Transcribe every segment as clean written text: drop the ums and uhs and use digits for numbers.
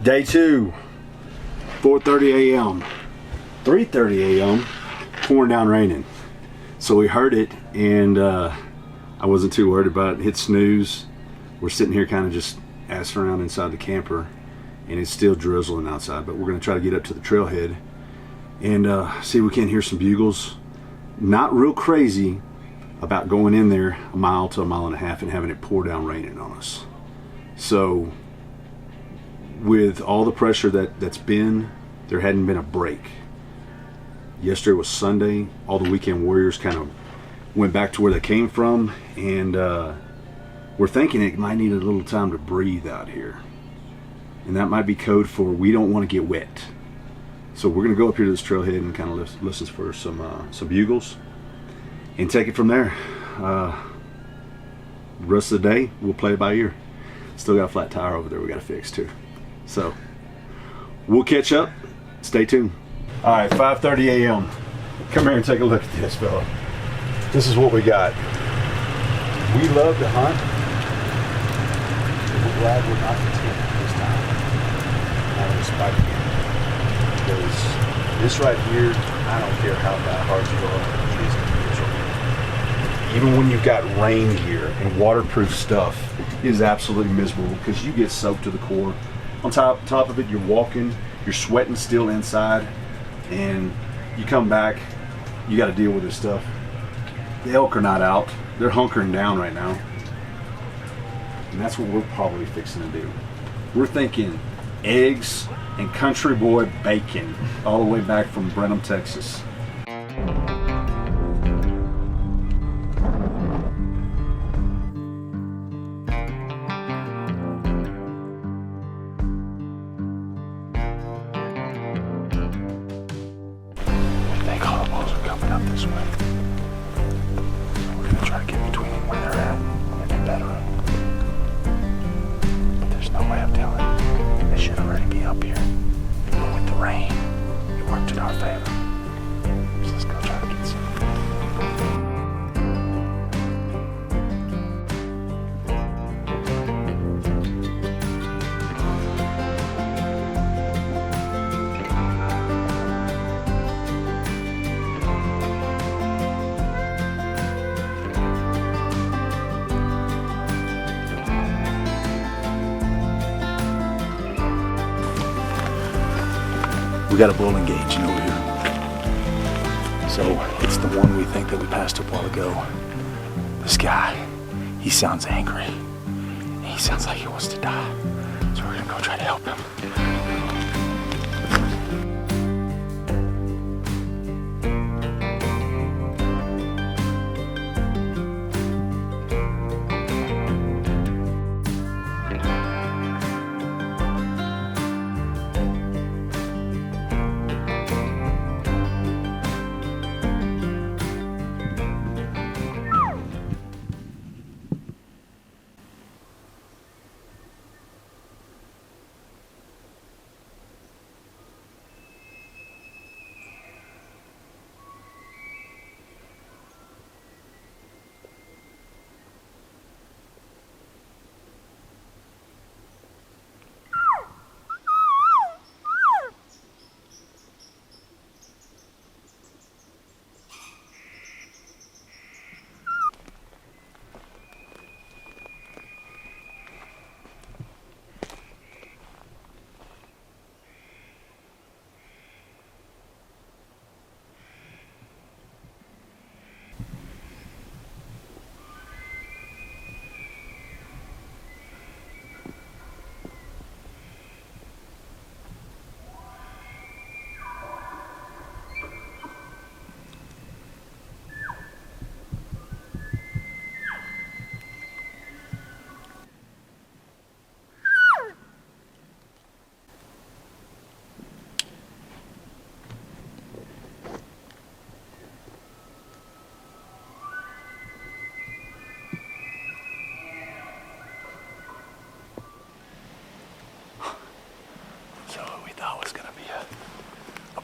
Day 2, 4:30 a.m., 3:30 a.m., pouring down raining. So we heard it, and I wasn't too worried about it. Hit snooze. We're sitting here kind of just assing around inside the camper, and it's still drizzling outside, but we're going to try to get up to the trailhead and see if we can hear some bugles. Not real crazy about going in there a mile to a mile and a half and having it pour down raining on us. So with all the pressure that's been, there hadn't been a break. Yesterday was Sunday. All the weekend warriors kind of went back to where they came from, and we're thinking it might need a little time to breathe out here. And that might be code for we don't want to get wet. So we're going to go up here to this trailhead and kind of listen for some bugles and take it from there. The rest of the day, we'll play it by ear. Still got a flat tire over there we got to fix too. So we'll catch up. Stay tuned. All right, 5:30 a.m. Come here and take a look at this, fella. This is what we got. We love to hunt. We're glad we're not content this time. Not in spite of it. Because this right here, I don't care how hard you are, it is miserable. Even when you've got rain gear and waterproof stuff, it is absolutely miserable because you get soaked to the core. On top of it, you're walking, you're sweating still inside, and you come back, you got to deal with this stuff. The elk are not out. They're hunkering down right now. And that's what we're probably fixing to do. We're thinking eggs and country boy bacon all the way back from Brenham, Texas. I think all the bulls are coming up this way. We're gonna try to get between where they're at and the bedroom. But there's no way of telling. They should already be up here. But with the rain, it worked in our favor. So let's go try to get some. We got a bull engaging over here. So it's the one we think that we passed up a while ago. This guy, he sounds angry. He sounds like he wants to die. So we're gonna go try to help him.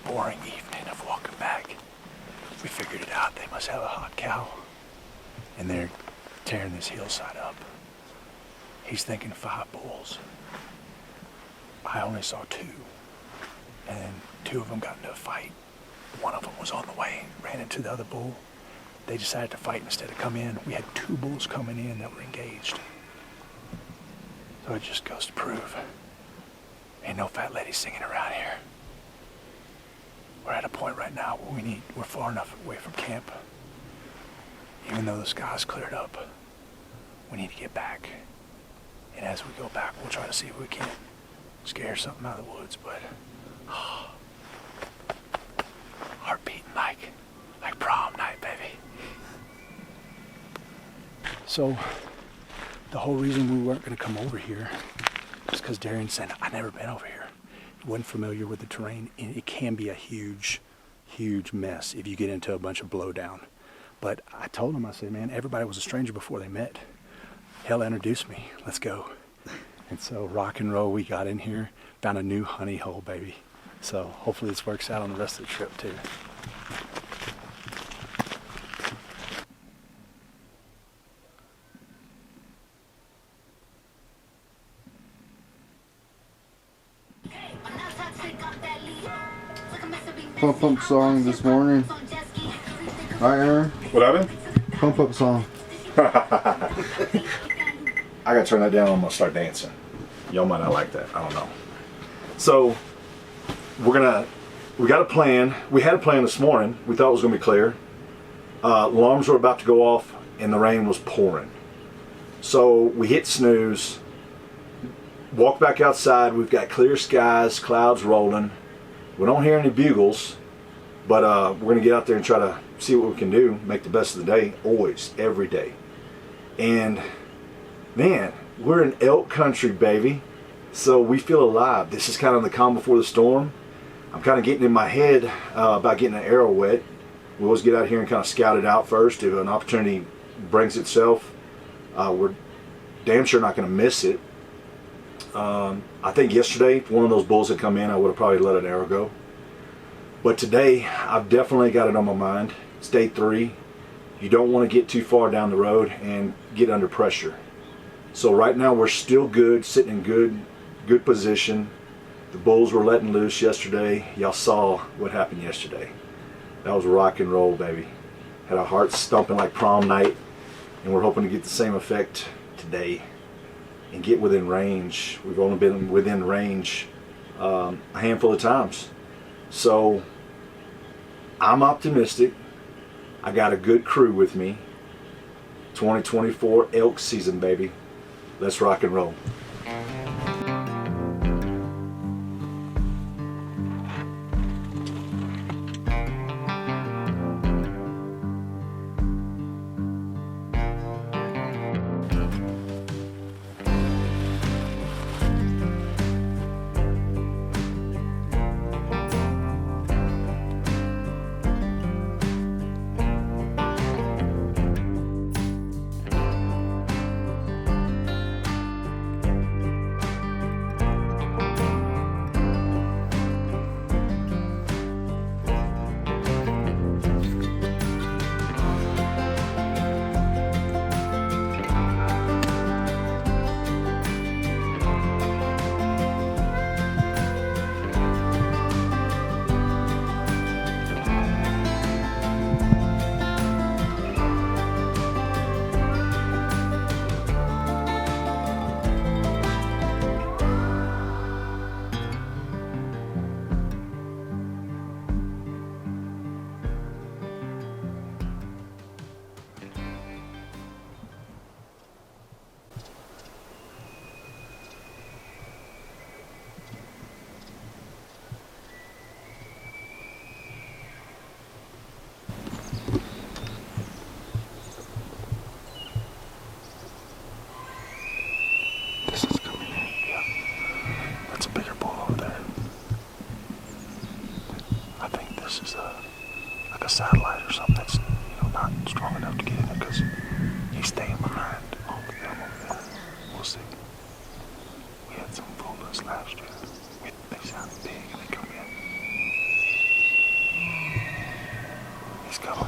Boring evening of walking back. We figured it out. They must have a hot cow. And they're tearing this hillside up. He's thinking 5 bulls. I only saw two. And two of them got into a fight. One of them was on the way, ran into the other bull. They decided to fight instead of come in. We had two bulls coming in that were engaged. So it just goes to prove, ain't no fat lady singing around here. We're at a point right now where we're far enough away from camp. Even though the sky's cleared up, we need to get back. And as we go back, we'll try to see if we can scare something out of the woods, but heart beating like prom night, baby. So the whole reason we weren't going to come over here is because Darian said, I've never been over here. He wasn't familiar with the terrain, and it can be a huge, huge mess if you get into a bunch of blowdown. But I told him, I said, man, everybody was a stranger before they met. Hell introduced me. Let's go. And so rock and roll, we got in here, found a new honey hole, baby. So hopefully this works out on the rest of the trip too. Pump up song this morning. Right, Aaron? What happened? Pump up song. I gotta turn that down. I'm gonna start dancing. Y'all might not like that. I don't know. So we got a plan. We had a plan this morning. We thought it was gonna be clear. Alarms were about to go off and the rain was pouring. So we hit snooze. Walked back outside. We've got clear skies, clouds rolling. We don't hear any bugles, but we're gonna get out there and try to see what we can do. Make the best of the day, always, every day. And man, we're in elk country, baby. So we feel alive. This is kind of the calm before the storm. I'm kind of getting in my head about getting an arrow wet. We always get out here and kind of scout it out first. If an opportunity brings itself, we're damn sure not going to miss it. I think yesterday, if one of those bulls had come in, I would have probably let an arrow go. But today, I've definitely got it on my mind. It's day 3. You don't want to get too far down the road and get under pressure. So right now, we're still good, sitting in good position. The bulls were letting loose yesterday. Y'all saw what happened yesterday. That was rock and roll, baby. Had our hearts stomping like prom night, and we're hoping to get the same effect today and get within range. We've only been within range a handful of times. So I'm optimistic. I got a good crew with me. 2024 elk season, baby. Let's rock and roll. Satellite or something that's not strong enough to get in it because he's staying behind all of them over there. We'll see. We had some fullness last year. They sounded big and they come in. He's coming.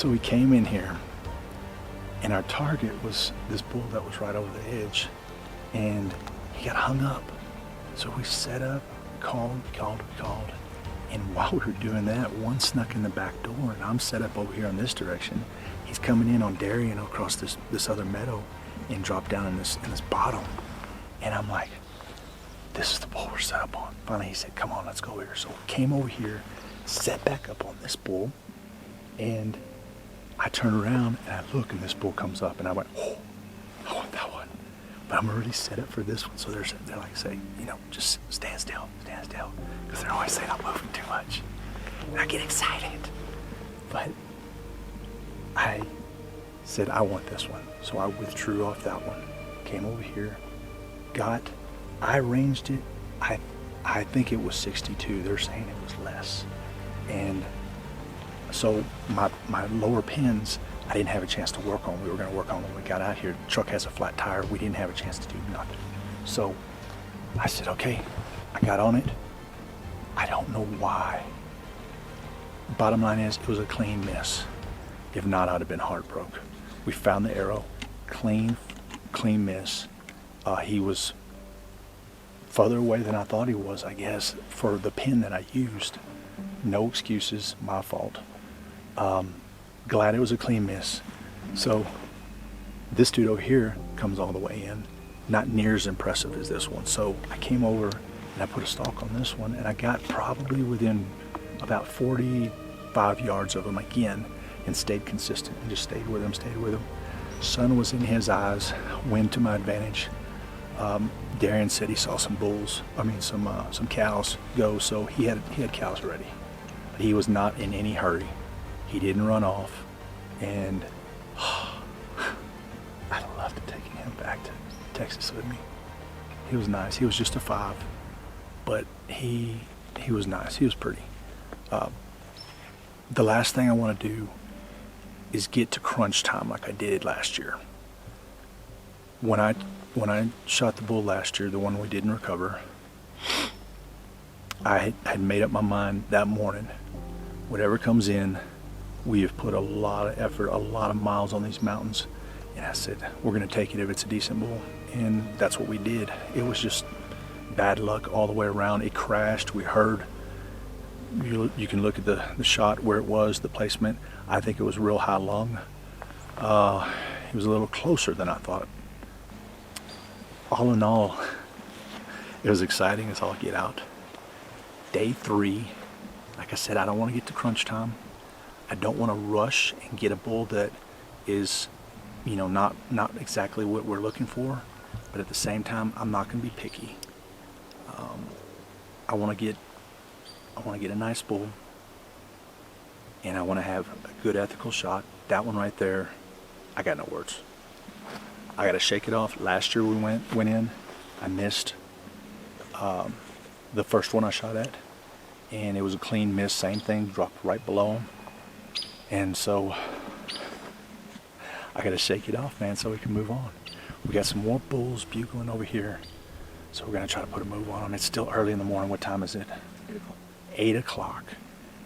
So we came in here, and our target was this bull that was right over the edge, and he got hung up. So we set up, called, and while we were doing that, one snuck in the back door, and I'm set up over here in this direction. He's coming in on Darien across this other meadow and dropped down in this bottom. And I'm like, this is the bull we're set up on. Finally he said, come on, let's go over here. So we came over here, set back up on this bull, and I turn around and I look, and this bull comes up, and I went, oh, I want that one. But I'm already set up for this one. So they're like saying, you know, just stand still. Because they're always saying I'm moving too much. And I get excited. But I said, I want this one. So I withdrew off that one, came over here, I ranged it. I think it was 62. They're saying it was less. And so my lower pins, I didn't have a chance to work on. We were going to work on when we got out here. The truck has a flat tire. We didn't have a chance to do nothing. So I said, okay, I got on it. I don't know why. Bottom line is, it was a clean miss. If not, I'd have been heartbroken. We found the arrow, clean miss. He was further away than I thought he was, I guess, for the pin that I used. No excuses, my fault. Glad it was a clean miss. So this dude over here comes all the way in, not near as impressive as this one. So I came over and I put a stalk on this one, and I got probably within about 45 yards of him again, and stayed consistent and just stayed with him. Sun was in his eyes, wind to my advantage. Darien said he saw some cows go, so he had cows ready. But he was not in any hurry. He didn't run off, and I'd love to take him back to Texas with me. He was nice. He was just a 5, but he was nice. He was pretty. The last thing I want to do is get to crunch time like I did last year. When I shot the bull last year, the one we didn't recover, I had made up my mind that morning, whatever comes in, we have put a lot of effort, a lot of miles on these mountains, and I said, we're going to take it if it's a decent bull. And that's what we did. It was just bad luck all the way around. It crashed. We heard, you can look at the shot where it was, the placement. I think it was real high lung. It was a little closer than I thought. All in all, it was exciting as all get out. Day 3, like I said, I don't want to get to crunch time. I don't want to rush and get a bull that is, you know, not exactly what we're looking for, but at the same time, I'm not going to be picky. I want to get a nice bull, and I want to have a good ethical shot. That one right there, I got no words. I got to shake it off. Last year we went in, I missed the first one I shot at, and it was a clean miss. Same thing, dropped right below him, and so I got to shake it off, man, so we can move on. We got some more bulls bugling over here, so we're gonna try to put a move on them. It's still early in the morning. What time is it? 8 o'clock,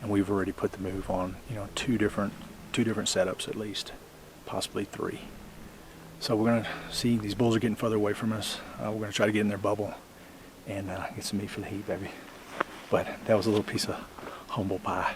and we've already put the move on. You know, two different setups at least, possibly 3. So we're gonna see. These bulls are getting further away from us. We're gonna try to get in their bubble and get some meat for the heat, baby. But that was a little piece of humble pie.